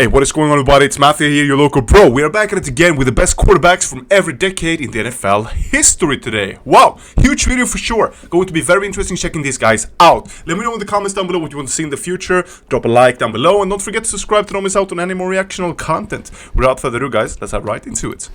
Hey, what is going on, everybody? It's Matthew here, your local pro. We are back at it again with the best quarterbacks from every decade in the NFL history today. Wow, huge video for sure. Going to be very interesting checking these guys out. Let me know in the comments down below what you want to see in the future. Drop a like down below and don't forget to subscribe to not miss out on any more reactional content. Without further ado, guys, let's head right into it.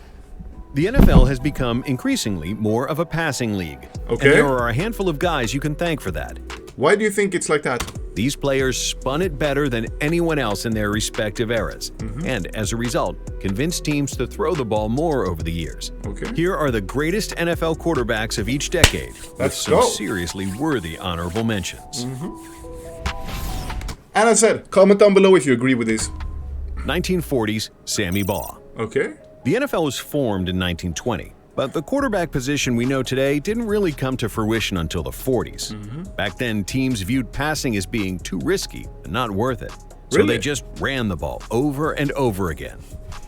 The NFL has become increasingly more of a passing league. Okay. And there are a handful of guys you can thank for that. Why do you think it's like that? These players spun it better than anyone else in their respective eras, and as a result, convinced teams to throw the ball more over the years. Okay. Here are the greatest NFL quarterbacks of each decade, with some seriously worthy honorable mentions. And I said, comment down below if you agree with this. 1940s, Sammy Baugh. Okay. The NFL was formed in 1920. But the quarterback position we know today didn't really come to fruition until the 40s. Back then, teams viewed passing as being too risky and not worth it. So they just ran the ball over and over again.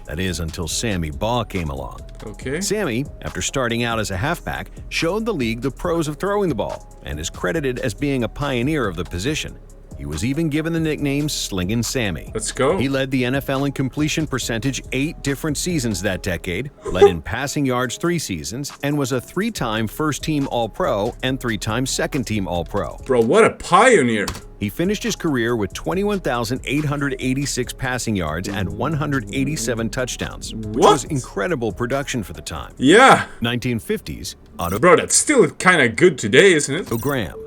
That is, until Sammy Baugh came along. Okay. Sammy, after starting out as a halfback, showed the league the pros of throwing the ball and is credited as being a pioneer of the position. He was even given the nickname Slingin' Sammy. Let's go. He led the NFL in completion percentage 8 different seasons that decade, led in passing yards 3 seasons, and was a 3-time first-team All-Pro and 3-time second-team All-Pro. Bro, what a pioneer. He finished his career with 21,886 passing yards and 187 touchdowns, which was incredible production for the time. Yeah. 1950s, Bro, that's still kind of good today, isn't it? Graham.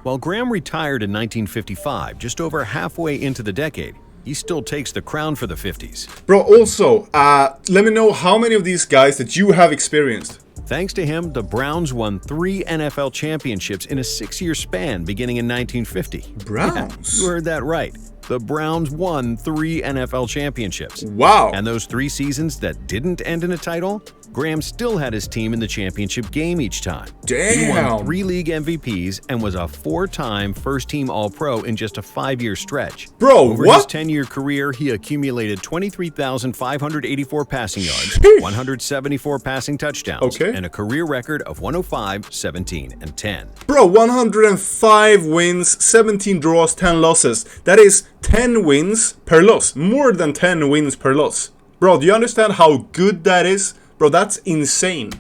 While Graham retired in 1955, just over halfway into the decade, he still takes the crown for the 50s. Bro, also, let me know how many of these guys that you have experienced. Thanks to him, the Browns won 3 NFL championships in a 6-year span beginning in 1950. Browns? Yeah, you heard that right. The Browns won 3 NFL championships. Wow. And those 3 seasons that didn't end in a title, Graham still had his team in the championship game each time. Damn. He won 3 league MVPs and was a 4-time first-team All-Pro in just a 5-year stretch. Bro, Over his 10-year career, he accumulated 23,584 passing yards, 174 passing touchdowns, and a career record of 105, 17, and 10. Bro, 105 wins, 17 draws, 10 losses. That is 10 wins per loss. More than 10 wins per loss. Bro, do you understand how good that is? Bro, that's insane.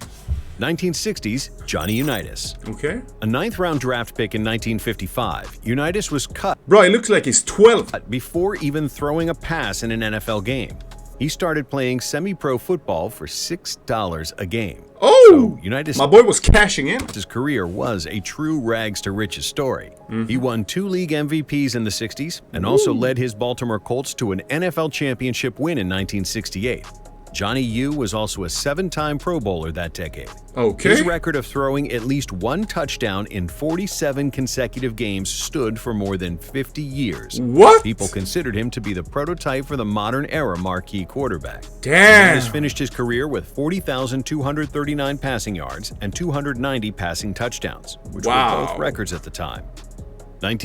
1960s, Johnny Unitas. Okay. A 9th-round draft pick in 1955, Unitas was cut. Bro, it looks like he's 12. Before even throwing a pass in an NFL game. He started playing semi-pro football for $6 a game. Oh! So Unitas, my boy was cashing in. His career was a true rags-to-riches story. He won 2 league MVPs in the 60s and also led his Baltimore Colts to an NFL championship win in 1968. Johnny U was also a 7-time Pro Bowler that decade. Okay. His record of throwing at least 1 touchdown in 47 consecutive games stood for more than 50 years. What? People considered him to be the prototype for the modern era marquee quarterback. Damn. He has finished his career with 40,239 passing yards and 290 passing touchdowns, which were both records at the time.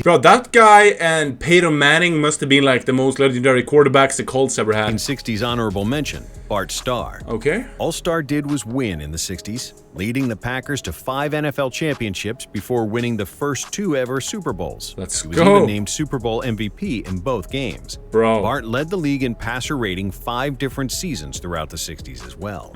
Bro, that guy and Peyton Manning must have been like the most legendary quarterbacks the Colts ever had. 1960s honorable mention, Bart Starr. Okay. All Starr did was win in the 60s, leading the Packers to 5 NFL championships before winning the first 2 ever Super Bowls. Let's go. He was even named Super Bowl MVP in both games. Bro. Bart led the league in passer rating 5 different seasons throughout the 60s as well.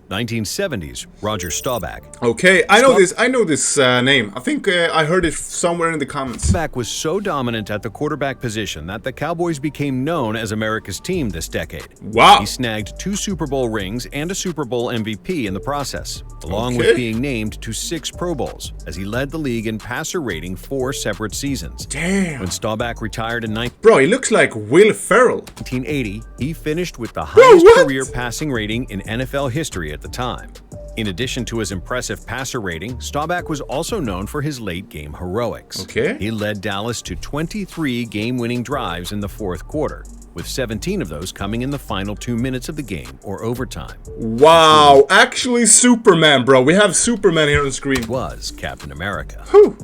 1970s, Roger Staubach. Okay, I know this name. I think I heard it somewhere in the comments. Staubach was so dominant at the quarterback position that the Cowboys became known as America's team this decade. Wow. He snagged 2 Super Bowl rings and a Super Bowl MVP in the process, along with being named to 6 Pro Bowls, as he led the league in passer rating 4 separate seasons. Damn. When Staubach retired in Bro, he looks like Will Ferrell. 1980, he finished with the highest career passing rating in NFL history at the time. In addition to his impressive passer rating, Staubach was also known for his late-game heroics. Okay. He led Dallas to 23 game-winning drives in the 4th quarter, with 17 of those coming in the final 2 minutes of the game or overtime. Wow, actually Superman, bro. We have Superman here on the screen. Was Captain America. Whew.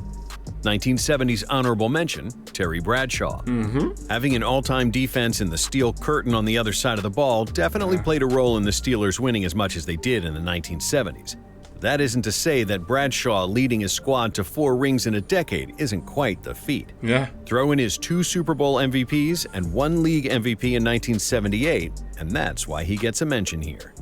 1970s honorable mention, Terry Bradshaw. Having an all-time defense in the steel curtain on the other side of the ball definitely played a role in the Steelers winning as much as they did in the 1970s. That isn't to say that Bradshaw leading his squad to 4 rings in a decade isn't quite the feat. Yeah. Throw in his 2 Super Bowl MVPs and 1 league MVP in 1978, and that's why he gets a mention here.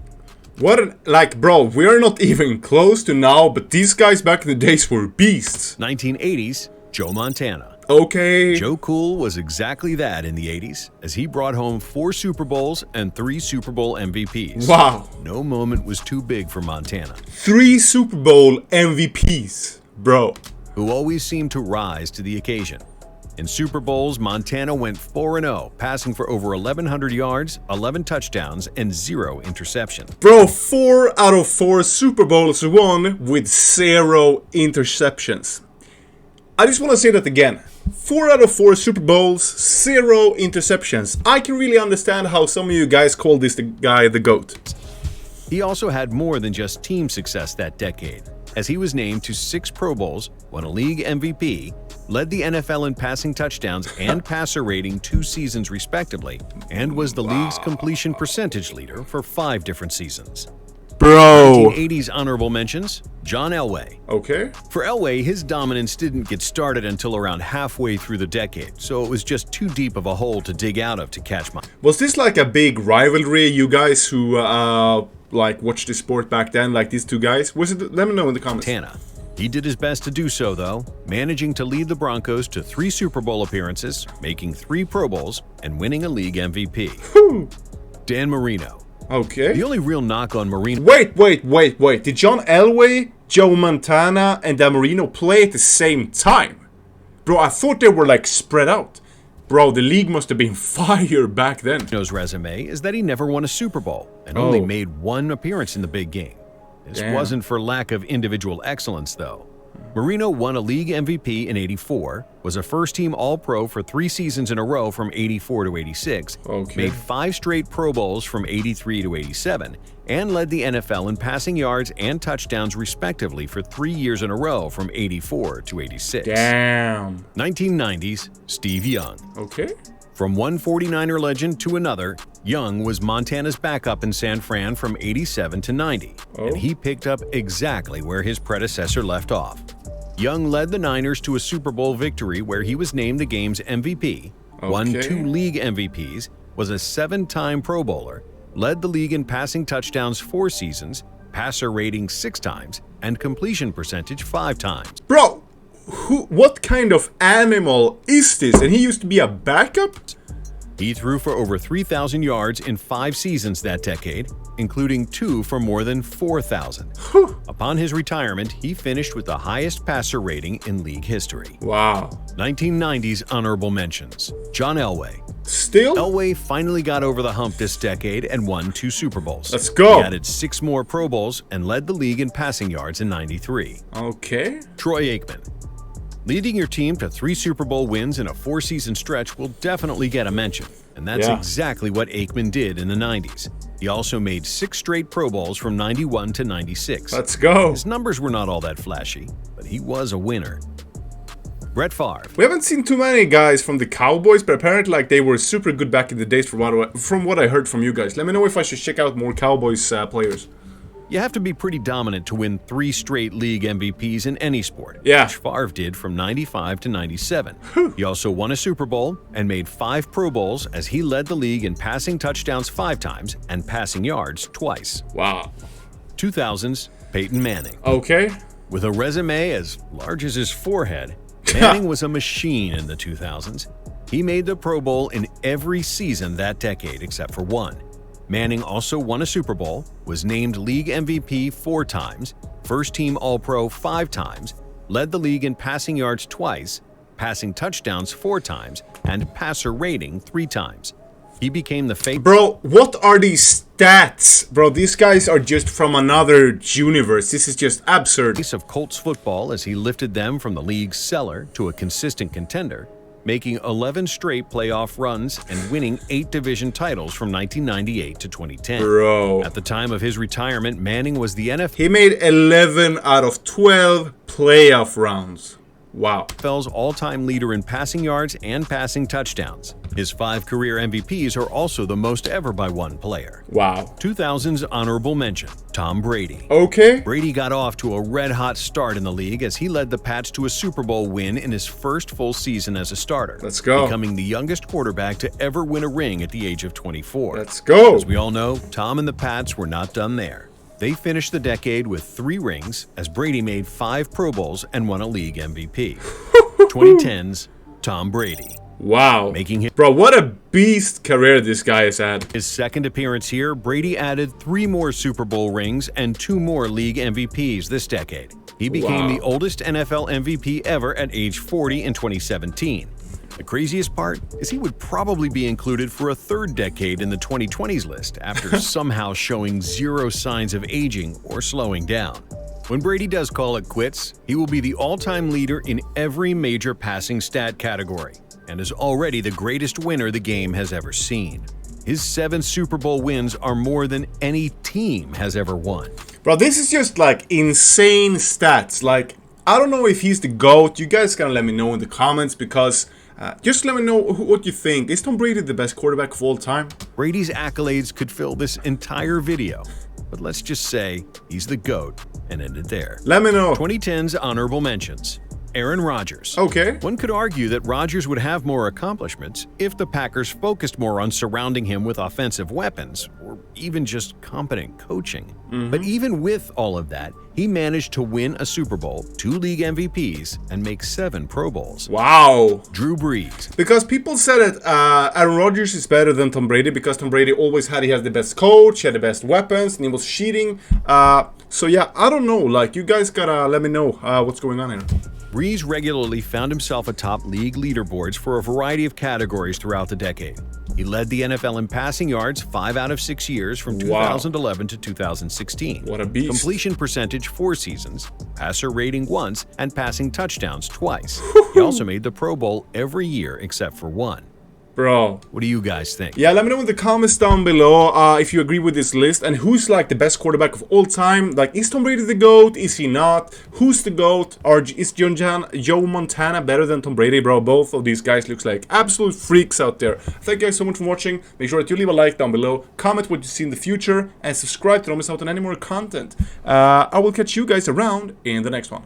Bro, we're not even close to now, but these guys back in the days were beasts. 1980s, Joe Montana. Okay. Joe Cool was exactly that in the 80s, as he brought home 4 Super Bowls and 3 Super Bowl MVPs. Wow. No moment was too big for Montana. 3 Super Bowl MVPs, bro. Who always seemed to rise to the occasion. In Super Bowls, Montana went 4-0, passing for over 1,100 yards, 11 touchdowns, and 0 interceptions. Bro, 4 out of 4 Super Bowls won with 0 interceptions. I just want to say that again. 4 out of 4 Super Bowls, 0 interceptions. I can really understand how some of you guys call this guy the GOAT. He also had more than just team success that decade, as he was named to 6 Pro Bowls, won a league MVP, led the NFL in passing touchdowns and passer rating 2 seasons respectively, and was the league's completion percentage leader for 5 different seasons. Bro. 1980s honorable mentions, John Elway. Okay. For Elway, his dominance didn't get started until around halfway through the decade, so it was just too deep of a hole to dig out of to catch my... Was this like a big rivalry, you guys who watched the sport back then, like these two guys? Was it? Let me know in the comments. Montana. He did his best to do so, though, managing to lead the Broncos to 3 Super Bowl appearances, making 3 Pro Bowls, and winning a league MVP. Whew. Dan Marino. Okay. The only real knock on Marino... Wait. Did John Elway, Joe Montana, and Dan Marino play at the same time? Bro, I thought they were like spread out. Bro, the league must have been fire back then. Marino's resume is that he never won a Super Bowl and only made 1 appearance in the big game. This wasn't for lack of individual excellence, though. Marino won a league MVP in '84, was a first-team All-Pro for 3 seasons in a row from '84 to '86, made 5 straight Pro Bowls from '83 to '87, and led the NFL in passing yards and touchdowns respectively for 3 years in a row from '84 to '86. Damn. 1990s, Steve Young. Okay. From one 49er legend to another, Young was Montana's backup in San Fran from '87 to '90, and he picked up exactly where his predecessor left off. Young led the Niners to a Super Bowl victory where he was named the game's MVP, won 2 league MVPs, was a 7-time Pro Bowler, led the league in passing touchdowns 4 seasons, passer rating 6 times, and completion percentage 5 times. Bro, what kind of animal is this? And he used to be a backup? He threw for over 3,000 yards in 5 seasons that decade, including 2 for more than 4,000. Upon his retirement, he finished with the highest passer rating in league history. Wow. 1990s honorable mentions. John Elway. Still? Elway finally got over the hump this decade and won 2 Super Bowls. Let's go. He added 6 more Pro Bowls and led the league in passing yards in '93. Okay. Troy Aikman. Leading your team to 3 Super Bowl wins in a 4-season stretch will definitely get a mention, and that's exactly what Aikman did in the 90s. He also made 6 straight Pro Bowls from '91 to '96. Let's go. His numbers were not all that flashy, but he was a winner. Brett Favre. We haven't seen too many guys from the Cowboys, but apparently they were super good back in the days from what I heard from you guys. Let me know if I should check out more Cowboys players. You have to be pretty dominant to win 3 straight league MVPs in any sport, Yeah. which Favre did from '95 to '97. He also won a Super Bowl and made 5 Pro Bowls as he led the league in passing touchdowns 5 times and passing yards twice. Wow. 2000s, Peyton Manning. Okay. With a resume as large as his forehead, Manning was a machine in the 2000s. He made the Pro Bowl in every season that decade except for 1. Manning also won a Super Bowl, was named league MVP 4 times, first-team All-Pro 5 times, led the league in passing yards twice, passing touchdowns 4 times, and passer rating 3 times. He became the favorite. Bro, what are these stats? Bro, these guys are just from another universe. This is just absurd. Of Colts football as he lifted them from the league's cellar to a consistent contender, making 11 straight playoff runs and winning 8 division titles from 1998 to 2010. Bro. At the time of his retirement, Manning was the NFL. He made 11 out of 12 playoff rounds. Wow. NFL's all-time leader in passing yards and passing touchdowns. His 5 career MVPs are also the most ever by one player. Wow. 2000's honorable mention, Tom Brady. Okay. Brady got off to a red-hot start in the league as he led the Pats to a Super Bowl win in his first full season as a starter. Let's go. Becoming the youngest quarterback to ever win a ring at the age of 24. Let's go. As we all know, Tom and the Pats were not done there. They finished the decade with 3 rings as Brady made 5 Pro Bowls and won a league MVP. 2010's Tom Brady. Wow. Making him Bro, what a beast career this guy has had. his second appearance here, Brady added 3 more Super Bowl rings and 2 more league MVPs this decade. He became Wow. the oldest NFL MVP ever at age 40 in 2017. The craziest part is he would probably be included for a 3rd decade in the 2020s list after somehow showing 0 signs of aging or slowing down. When Brady does call it quits, he will be the all-time leader in every major passing stat category and is already the greatest winner the game has ever seen. His 7 Super Bowl wins are more than any team has ever won. Bro, this is just like insane stats. Like, I don't know if he's the GOAT. You guys gotta let me know in the comments because just let me know what you think. Is Tom Brady the best quarterback of all time? Brady's accolades could fill this entire video, but let's just say he's the GOAT and end it there. Let me know. 2010's honorable mentions. Aaron Rodgers. Okay. One could argue that Rodgers would have more accomplishments if the Packers focused more on surrounding him with offensive weapons or even just competent coaching. But even with all of that, he managed to win a Super Bowl, 2 league MVPs, and make 7 Pro Bowls. Wow. Drew Brees. Because people said that Aaron Rodgers is better than Tom Brady because Tom Brady always he has the best coach, he had the best weapons, and he was cheating. So yeah, I don't know. Like, you guys gotta let me know what's going on here. Brees regularly found himself atop league leaderboards for a variety of categories throughout the decade. He led the NFL in passing yards 5 out of 6 years from 2011 to 2016. What a beast. Completion percentage 4 seasons, passer rating once, and passing touchdowns twice. He also made the Pro Bowl every year except for 1. Bro. What do you guys think? Yeah, let me know in the comments down below if you agree with this list and who's like the best quarterback of all time. Like, is Tom Brady the GOAT? Is he not? Who's the GOAT? Or is Joe Montana better than Tom Brady? Bro, both of these guys looks like absolute freaks out there. Thank you guys so much for watching. Make sure that you leave a like down below, comment what you see in the future, and subscribe to don't miss out on any more content. I will catch you guys around in the next one.